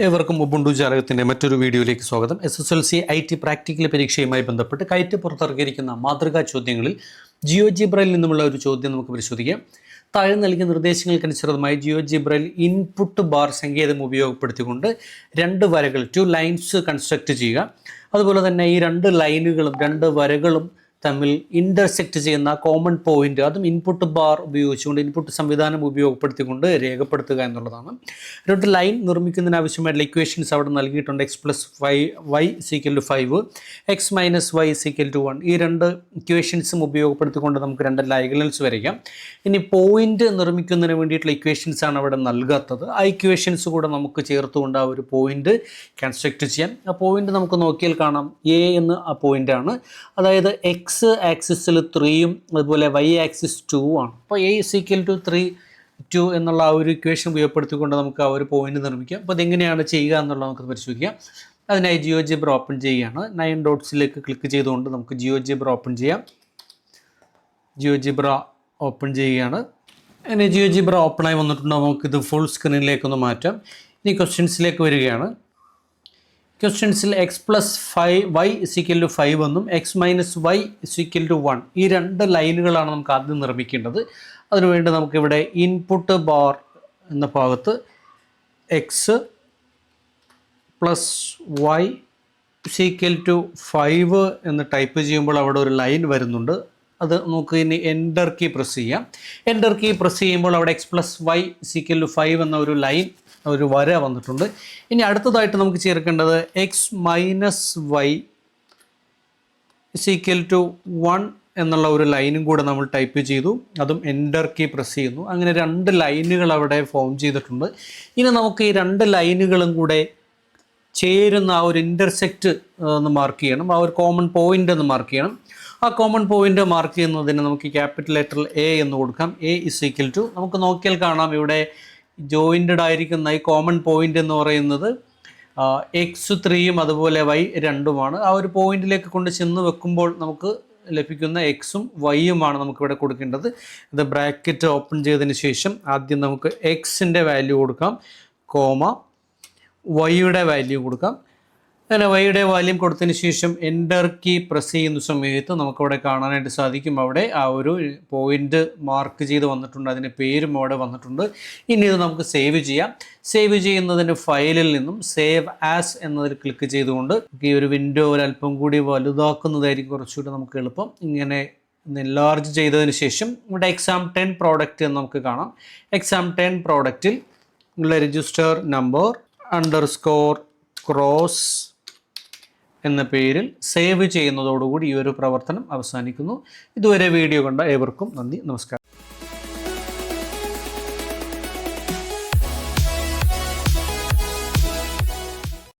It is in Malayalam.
ഏവർക്കും ഉബുണ്ടു ജാലകത്തിൻ്റെ മറ്റൊരു വീഡിയോയിലേക്ക് സ്വാഗതം. SSLC IT പ്രാക്ടിക്കൽ പരീക്ഷയുമായി ബന്ധപ്പെട്ട് കൈറ്റ് പുറത്തിറക്കിയിരിക്കുന്ന മാതൃകാ ചോദ്യങ്ങളിൽ ജിയോജിബ്രയിൽ നിന്നുമുള്ള ഒരു ചോദ്യം നമുക്ക് പരിശോധിക്കാം. താഴെ നൽകിയ നിർദ്ദേശങ്ങൾക്കനുസൃതമായി ജിയോജിബ്രയിൽ ഇൻപുട്ട് ബാർ സങ്കേതം ഉപയോഗപ്പെടുത്തിക്കൊണ്ട് രണ്ട് വരകൾ 2 ലൈൻസ് കൺസ്ട്രക്റ്റ് ചെയ്യുക. അതുപോലെ തന്നെ ഈ രണ്ട് വരകളും തമ്മിൽ ഇൻ്റർസെക്റ്റ് ചെയ്യുന്ന കോമൺ പോയിന്റ്, അതും ഇൻപുട്ട് ബാർ ഉപയോഗിച്ചുകൊണ്ട് ഇൻപുട്ട് സംവിധാനം ഉപയോഗപ്പെടുത്തിക്കൊണ്ട് രേഖപ്പെടുത്തുക എന്നുള്ളതാണ്. രണ്ട് ലൈൻ നിർമ്മിക്കുന്നതിന് ആവശ്യമായിട്ടുള്ള ഇക്വേഷൻസ് അവിടെ നൽകിയിട്ടുണ്ട്. x+y = 5, x - y = 1. ഈ രണ്ട് ഇക്വേഷൻസും ഉപയോഗപ്പെടുത്തിക്കൊണ്ട് നമുക്ക് രണ്ട് ഡയഗണൽസ് വരയ്ക്കാം. ഇനി പോയിന്റ് നിർമ്മിക്കുന്നതിന് വേണ്ടിയിട്ടുള്ള ഇക്വേഷൻസ് ആണ് അവിടെ നൽകാത്തത്. ആ ഇക്വേഷൻസ് കൂടെ നമുക്ക് ചേർത്തുകൊണ്ട് ആ ഒരു പോയിന്റ് കൺസ്ട്രക്റ്റ് ചെയ്യാം. ആ പോയിന്റ് നമുക്ക് നോക്കിയാൽ കാണാം, എ എന്ന ആ പോയിന്റാണ്. അതായത് x ആക്സിസിൽ 3ഉം അതുപോലെ y ആക്സിസ് 2 ആണ്. അപ്പോൾ a = 3, 2 എന്നുള്ള ആ ഒരു ഇക്വേഷൻ ഉപയോഗപ്പെടുത്തിക്കൊണ്ട് നമുക്ക് ആ ഒരു പോയിന്റ് നിർമ്മിക്കാം. അപ്പോൾ അതെങ്ങനെയാണ് ചെയ്യുക എന്നുള്ളത് നമുക്ക് പരിശോധിക്കാം. അതിനായി ജിയോജിബ്ര ഓപ്പൺ ചെയ്യുകയാണ്. 9 ഡോട്ട്സിലേക്ക് ക്ലിക്ക് ചെയ്തുകൊണ്ട് നമുക്ക് ജിയോജിബ്ര ഓപ്പൺ ചെയ്യാം. ജിയോജിബ്ര ഓപ്പൺ ചെയ്യുകയാണ്. അങ്ങനെ ജിയോജിബ്ര ഓപ്പണായി വന്നിട്ടുണ്ട്. നമുക്കിത് ഫുൾ സ്ക്രീനിലേക്കൊന്ന് മാറ്റാം. ഇനി ക്വസ്റ്റ്യൻസിലേക്ക് വരികയാണ്. ക്വസ്റ്റ്യൻസിൽ x+y = 5 എന്നും x - y = 1 ഈ രണ്ട് ലൈനുകളാണ് നമുക്ക് ആദ്യം നിർമ്മിക്കേണ്ടത്. അതിനുവേണ്ടി നമുക്കിവിടെ ഇൻപുട്ട് ബാർ എന്ന ഭാഗത്ത് x+y = 5 എന്ന് ടൈപ്പ് ചെയ്യുമ്പോൾ അവിടെ ഒരു ലൈൻ വരുന്നുണ്ട്. അത് നമുക്ക് ഇനി എൻ്റർ കീ പ്രസ് ചെയ്യാം. എൻ്റർ കീ പ്രസ് ചെയ്യുമ്പോൾ അവിടെ x+y = 5 എന്ന ഒരു ലൈൻ, ഒരു വര വന്നിട്ടുണ്ട്. ഇനി അടുത്തതായിട്ട് നമുക്ക് ചേർക്കേണ്ടത് x - y = 1 എന്നുള്ള ഒരു ലൈനും കൂടെ നമ്മൾ ടൈപ്പ് ചെയ്തു. അതും എൻ്റർ കീ പ്രസ് ചെയ്യുന്നു. അങ്ങനെ രണ്ട് ലൈനുകൾ അവിടെ ഫോം ചെയ്തിട്ടുണ്ട്. ഇനി നമുക്ക് ഈ രണ്ട് ലൈനുകളും കൂടെ ചേരുന്ന ആ ഒരു ഇൻ്റർസെക്റ്റ് ഒന്ന് മാർക്ക് ചെയ്യണം. ആ ഒരു കോമൺ പോയിൻ്റ് ഒന്ന് മാർക്ക് ചെയ്യണം. ആ കോമൺ പോയിൻ്റ് മാർക്ക് ചെയ്യുന്നതിന് നമുക്ക് ക്യാപിറ്റൽ ലെറ്റർ A എന്ന് കൊടുക്കാം. A = നമുക്ക് നോക്കിയാൽ കാണാം, ഇവിടെ ജോയിൻറ്റഡ് ആയിരിക്കുന്ന ഈ കോമൺ പോയിൻ്റ് എന്ന് പറയുന്നത് x3ഉം അതുപോലെ y2ഉമാണ്. ആ ഒരു പോയിന്റിലേക്ക് കൊണ്ട് ചെന്ന് വെക്കുമ്പോൾ നമുക്ക് ലഭിക്കുന്ന x-ഉം y-യുമാണ് നമുക്കിവിടെ കൊടുക്കേണ്ടത്. ഇത് ബ്രാക്കറ്റ് ഓപ്പൺ ചെയ്തതിന് ശേഷം ആദ്യം നമുക്ക് x-ൻ്റെ വാല്യൂ കൊടുക്കാം, കോമ y-യുടെ വാല്യൂ കൊടുക്കാം. അങ്ങനെ y-യുടെ വാല്യൂ കൊടുത്തതിന് ശേഷം എൻ്റർ കീ പ്രസ് ചെയ്യുന്ന സമയത്ത് നമുക്കവിടെ കാണാനായിട്ട് സാധിക്കും, അവിടെ ആ ഒരു പോയിന്റ് മാർക്ക് ചെയ്ത് വന്നിട്ടുണ്ട്. അതിൻ്റെ പേരും അവിടെ വന്നിട്ടുണ്ട്. ഇനി ഇത് നമുക്ക് സേവ് ചെയ്യാം. സേവ് ചെയ്യുന്നതിന് ഫയലിൽ നിന്നും സേവ് ആസ് എന്നതിൽ ക്ലിക്ക് ചെയ്തുകൊണ്ട് ഈ ഒരു വിൻഡോ ഒരല്പം കൂടി വലുതാക്കുന്നതായിരിക്കും കുറച്ചുകൂടി നമുക്ക് എളുപ്പം. ഇങ്ങനെ എൻലാർജ് ചെയ്തതിന് ശേഷം ഇവിടെ exam10 പ്രോഡക്റ്റ് എന്ന് നമുക്ക് കാണാം. exam10 പ്രോഡക്റ്റിൽ ഉള്ള രജിസ്റ്റർ നമ്പർ _cross എന്ന പേരിൽ സേവ് ചെയ്യുന്നതോടുകൂടി ഈ ഒരു പ്രവർത്തനം അവസാനിക്കുന്നു. ഇതുവരെ വീഡിയോ കണ്ട ഏവർക്കും നന്ദി, നമസ്കാരം.